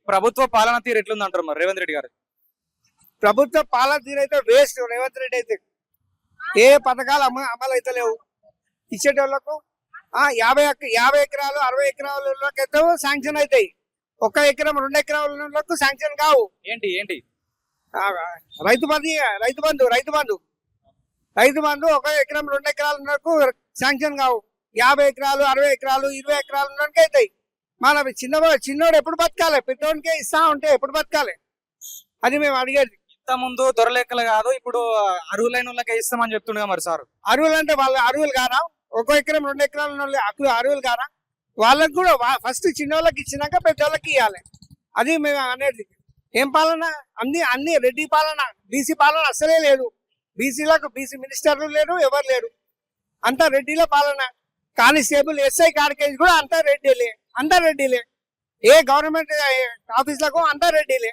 ప్రభుత్వ పాలన తీరు ఎట్లుంది అంటారు మరి రేవంత్ రెడ్డి గారు? ప్రభుత్వ పాలన తీరైతే వేస్ట్. రేవంత్ రెడ్డి అయితే ఏ పథకాలు అమలు అయితే లేవు ఇచ్చేటోళ్లకు. 50 ఎకరాలు 60 ఎకరాలకైతే శాంక్షన్ అవుతాయి. 1 ఎకరం 2 ఎకరాలకు శాంక్షన్ కావు. ఏంటి ఏంటి రైతు బంధు 1 ఎకరం 2 ఎకరాలకు శాంక్షన్ కావు. 50 ఎకరాలు 60 ఎకరాలు 20 ఎకరాలు ఉన్నోడికి అవుతాయి. మన చిన్నోడు ఎప్పుడు బతకాలి? పెద్దోడికే ఇస్తా ఉంటే ఎప్పుడు బతకాలి? అది మేము అడిగేది. ఇంత ముందు దొరలెక్కలు కాదు, ఇప్పుడు అర్హులైన వాళ్ళకే ఇస్తామని చెప్తుండగా మరి సార్. అరువులు అంటే వాళ్ళు అరువులు కారా? 1 ఎకరం 2 ఎకరాలు అరువులు కారా? వాళ్ళకు కూడా ఫస్ట్ చిన్నోళ్ళకి ఇచ్చినాక పెద్దోళ్ళకి ఇవ్వాలి. అది మేము అనేది. ఏం పాలన? అన్ని రెడ్డి పాలన. బీసీ పాలన అసలే లేదు. బీసీలకు బీసీ మినిస్టర్లు లేరు, ఎవరు లేరు. అంతా రెడ్డిల పాలన. కానిస్టేబుల్ ఎస్ఐ కాడికేజ్ కూడా అంతా రెడ్డిలే. ఏ గవర్నమెంట్ ఆఫీసులకు అంతా రెడ్డిలే.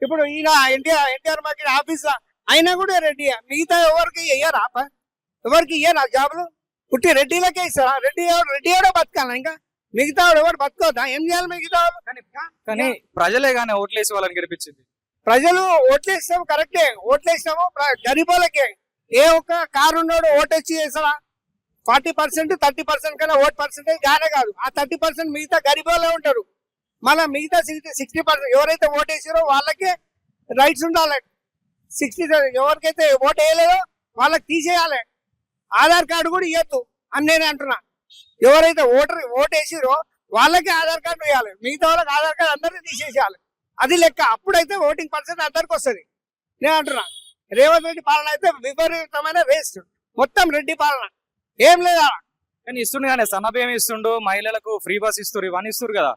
ఇప్పుడు ఈయన ఎన్టీఆర్ మార్కెట్ ఆఫీస్ అయినా కూడా రెడ్డి. మిగతా ఎవరికి ఇయ్యరా జాబులు? పుట్టి రెడ్డిలకే ఇస్తారా? రెడ్డి ఎవడో బతకాలా? ఇంకా మిగతా ఎవరు బతుకోద్దా? ఏం చేయాలి మిగతా? కానీ ప్రజలే కానీ ఓట్లేసి వాళ్ళని గెలిపించింది. ప్రజలు ఓట్లేసినాము, కరెక్టే. ఓట్లేసినాము గరీబోళ్ళకే. ఏ ఒక్క కారు ఉన్నాడు ఓటొచ్చి చేస్తారా? 40% 30% కన్నా ఓట్ పర్సెంటేజ్ గానే కాదు. ఆ 30% మిగతా గరీబోళ్ళే ఉంటారు. మళ్ళీ మిగతా 60% ఎవరైతే ఓటేసారో వాళ్ళకే రైట్స్ ఉండాలి. 60 ఎవరికైతే ఓటు వేయలేదో వాళ్ళకి తీసేయాలి. ఆధార్ కార్డు కూడా ఇవ్వద్దు అని నేనే అంటున్నా. ఎవరైతే ఓటు వేసిరో వాళ్ళకి ఆధార్ కార్డు ఇవ్వాలి. మిగతా వాళ్ళకి ఆధార్ కార్డు అందరినీ తీసేసేయాలి. అది లెక్క. అప్పుడైతే ఓటింగ్ పర్సెంట్ అందరికి వస్తుంది. నేను అంటున్నా రేవంత్ రెడ్డి పాలన అయితే విపరీతమైన వేస్ట్. మొత్తం రెడ్డి పాలన ఏం లేదా. కానీ ఇస్తుండు కానీ సన్నబియ్యం ఇస్తుండు, మహిళలకు ఫ్రీ బస్ ఇస్తారు, ఇవన్నీ ఇస్తారు కదా.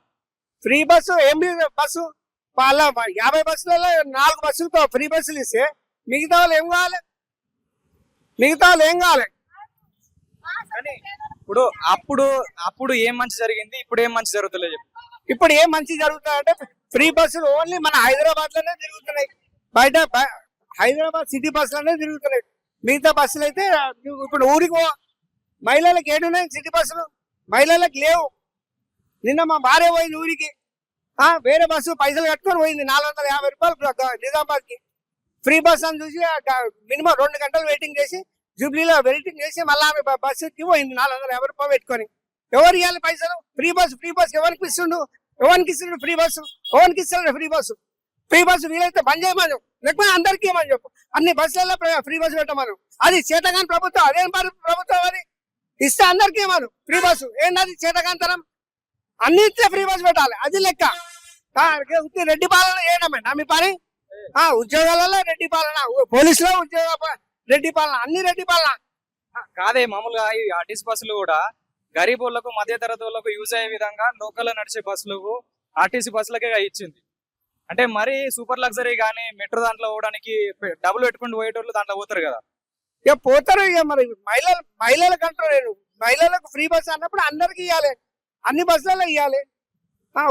ఫ్రీ బస్సు ఏం బస్సు? వాళ్ళ 50 బస్సులలో 4 బస్సులతో ఫ్రీ బస్సులు ఇస్తే మిగతా వాళ్ళు ఏం కావాలి? ఇప్పుడు అప్పుడు ఏం మంచి జరిగింది, ఇప్పుడు ఏం మంచి జరుగుతలేదు చెప్పు. ఇప్పుడు ఏం మంచి జరుగుతుందంటే ఫ్రీ బస్సులు ఓన్లీ మన హైదరాబాద్ లోనే తిరుగుతున్నాయి. బయట హైదరాబాద్ సిటీ బస్సులోనే తిరుగుతున్నాయి. మిగతా బస్సులు అయితే ఇప్పుడు ఊరికి మహిళలకు ఏడున్నాయి సిటీ బస్సులు, మహిళలకు లేవు. నిన్న మా భార్య పోయింది ఊరికి. వేరే బస్సు పైసలు కట్టుకొని పోయింది 450 రూపాయలు నిజామాబాద్ కి. ఫ్రీ బస్ అని చూసి మినిమం 2 గంటలు వెయిటింగ్ చేసి జూబ్లీలో వెయిటింగ్ చేసి మళ్ళీ ఆమె బస్సుకి పోయింది 450 రూపాయలు పెట్టుకొని. ఎవరు ఇవ్వాలి పైసలు? ఫ్రీ బస్ ఎవరికి ఇస్తుండు ఫ్రీ బస్సు? ఎవరికి ఇస్తాడు ఫ్రీ బస్సు? వీలైతే బంద్ చేయమని, లేకపోతే అందరికీ ఏమని చెప్పు. అన్ని బస్సులలో ఫ్రీ బస్సు పెట్టమను. అది చేతగాని ప్రభుత్వం. అదేం ప్రభుత్వం? అది ఇస్తే అందరికీ ఏమను ఫ్రీ బస్సు. ఏంటది చేతగాంతరం? అన్నింటిలో ఫ్రీ బస్సు పెట్టాలి. అది లెక్క. రెడ్డి పాలన ఏడమేనా మీ పని? ఉద్యోగాలలో రెడ్డి పాలన, పోలీసులో రెడ్డి పాలన, అన్ని రెడ్డి పాలన కాదే. మామూలుగా ఈ ఆర్టీసీ బస్సులు కూడా గరీబ్ వాళ్ళకు, మధ్య తరగతి వాళ్ళకు యూజ్ అయ్యే విధంగా లోకల్ నడిచే బస్సులకు ఆర్టీసీ బస్సులకే ఇచ్చింది. అంటే మరి సూపర్ లగ్జరీ కానీ మెట్రో దాంట్లో పోవడానికి డబ్బులు పెట్టుకుని పోయేటోళ్ళు దాంట్లో పోతారు కదా. ఇక పోతారు. ఇక మరి మహిళలకు అంటారు. నేను మహిళలకు ఫ్రీ బస్ అన్నప్పుడు అందరికి ఇవ్వాలి. అన్ని బస్సులలో ఇవ్వాలి.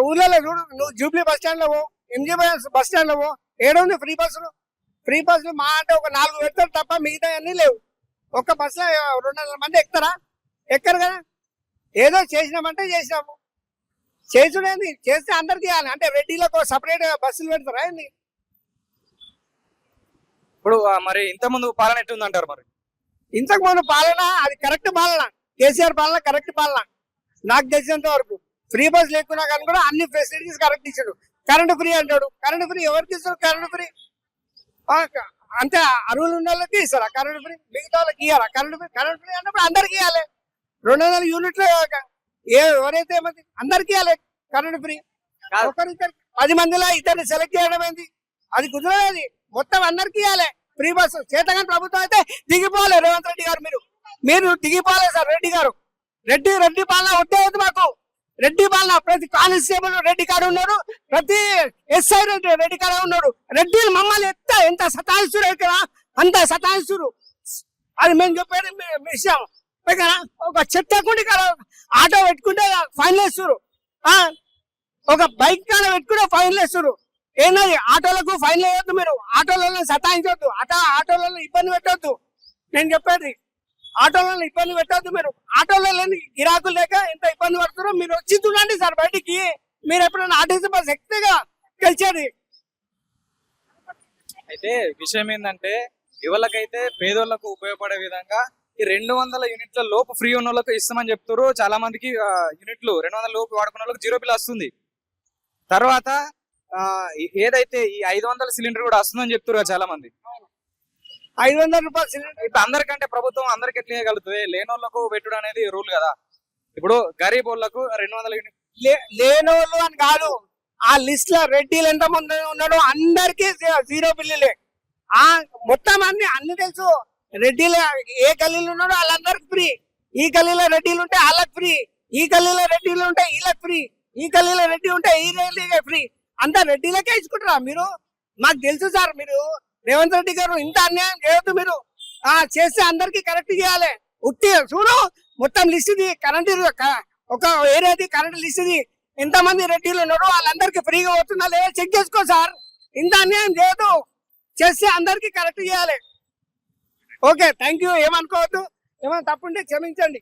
ఊర్లలో చూడు, నువ్వు జూబ్లీ బస్ స్టాండ్ లో పో, ఎంజీ బస్ స్టాండ్ లో పో, ఏడుంది ఫ్రీ బస్సులు మా అంటే ఒక 4 పెడతారు తప్ప మిగతా అన్ని లేవు. ఒక్క బస్సులో 200 మంది ఎక్కరు కదా. ఏదో చేసినామంటే చేసినాము. చేసుడేంది? చేస్తే అందరికి ఇవ్వాలి. అంటే రెడ్డిలకు సపరేట్ బస్సులు పెడతారా ఏంది? ఇప్పుడు మరి ఇంత ముందు పాలన ఎట్టుంది అంటారు? మరి ఇంతకు ముందు పాలన అది కరెక్ట్ పాలన. కేసీఆర్ పాలన కరెక్ట్ పాలన నాకు తెలిసినంత వరకు. ఫ్రీ బస్ లేకున్నా కానీ కూడా అన్ని ఫెసిలిటీస్ కరెక్ట్ ఇచ్చాడు. కరెంటు ఫ్రీ అంటాడు. కరెంటు ఫ్రీ ఎవరికి ఇస్తారు? కరెంటు ఫ్రీ అంతే అరువులు ఉన్న వాళ్ళకి ఇస్తారా కరెంటు ఫ్రీ? మిగతా వాళ్ళకి ఇవ్వాలా కరెంటు ఫ్రీ అన్నప్పుడు అందరికి ఇవ్వాలి. 200 యూనిట్లు ఎవరైతే ఏమంది అందరికి ఇవ్వాలి కరెంటు ఫ్రీ. ఒకరిద్దరు 10 మందిలో ఇద్దరిని సెలెక్ట్ చేయడం ఏంది? అది కుదరలేదు. మొత్తం అందరికి ఇవ్వాలి ఫ్రీ బస్సు. చేతగాని ప్రభుత్వం అయితే దిగిపోవాలి. రేవంత్ రెడ్డి గారు మీరు దిగిపోవాలి సార్. రెడ్డి పాలన వద్దు మాకు. రెడ్డి పాలన ప్రతి కానిస్టేబుల్ రెడ్డి కాడ ఉన్నాడు, ప్రతి ఎస్ఐ రెడ్డి కాడ ఉన్నాడు. రెడ్డిలు మమ్మల్ని ఎంత సతాయిస్తురు ఇక్కడ, అంత సతాయిస్తురు. అది మేము చెప్పేది విషయం. ఒక చెట్టకుండి ఆటో పెట్టుకుంటే ఫైన్ వేస్తురు, ఒక బైక్ కాడ పెట్టుకుంటే ఫైన్ వేస్తురు. ఏంటది? ఆటోలకు ఫైన్ వేయొద్దు. మీరు ఆటోలలో సతాయించవద్దు, ఆటోలలో ఇబ్బంది పెట్టొద్దు. నేను చెప్పేది ఆటోలలో ఇబ్బంది పెట్టద్దు. మీరు ఆటోలలో గిరాకులు లేక ఎంత ఇబ్బంది పడుతున్నారో మీరు వచ్చి చూడండి సార్ బయటికి. మీరు ఎప్పుడైనా ఆర్టీసీ బస్ ఎక్కితేగా గెలిచేది. అయితే విషయం ఏంటంటే ఎవరికైతే పేదోళ్ళకు ఉపయోగపడే విధంగా ఈ 200 యూనిట్ల లోపు ఫ్రీ ఉన్న వాళ్ళకి ఇస్తామని చెప్తారు. చాలా మందికి యూనిట్లు 200 లోపు వాడుకున్న వాళ్ళకి 0 బిల్ వస్తుంది. తర్వాత ఏదైతే ఈ 500 సిలిండర్ కూడా వస్తుందని చెప్తారు కదా చాలా మంది. 500 రూపాయలు సిలిండర్ ఇప్పుడు అందరికంటే ప్రభుత్వం అందరికి ఎట్లా ఇవ్వగలుగుతుంది? లేనోళ్ళకు పెట్టుడు అనేది రూల్ కదా. ఇప్పుడు గరీబ్ వాళ్ళకు 200 యూనిట్ లేనోళ్ళు అని కాదు, ఆ లిస్ట్ లో రెడ్డిలు ఎంత మంది ఉన్నాడో అందరికి 0 బిల్లులే. ఆ మొత్తం అన్ని తెలుసు. రెడ్డిలు ఏ గల్లీలు ఉన్నాడో వాళ్ళందరికి ఫ్రీ. ఈ గల్లీలో రెడ్డిలు ఉంటే వాళ్ళకి ఫ్రీ, ఈ గల్లీలో రెడ్డిలు ఉంటే వీళ్ళకి ఫ్రీ, ఈ గల్లీలో రెడ్డి ఉంటే ఈ రెడ్డిలకే ఫ్రీ. అంతా రెడ్డిలకే ఇచ్చుకుంటారా మీరు? మాకు తెలుసు సార్, మీరు రేవంత్ రెడ్డి గారు ఇంత అన్యాయం చేయొద్దు. మీరు చేస్తే అందరికి కరెక్ట్ చేయాలి. ఉట్టి చూడు మొత్తం లిస్ట్ ఇది, కరెంట్ ఒక ఏరియాది కరెంట్ లిస్ట్ ఇది, ఎంతమంది రెడ్డిలు ఉన్నారో వాళ్ళందరికి ఫ్రీగా అవుతుందా లేదా చెక్ చేసుకో సార్. ఇంత అన్యాయం చేయొద్దు, చేస్తే అందరికి కరెక్ట్ చేయాలి. Okay, thank you. ఏమనుకోవద్దు, ఏమైనా తప్పుంటే క్షమించండి.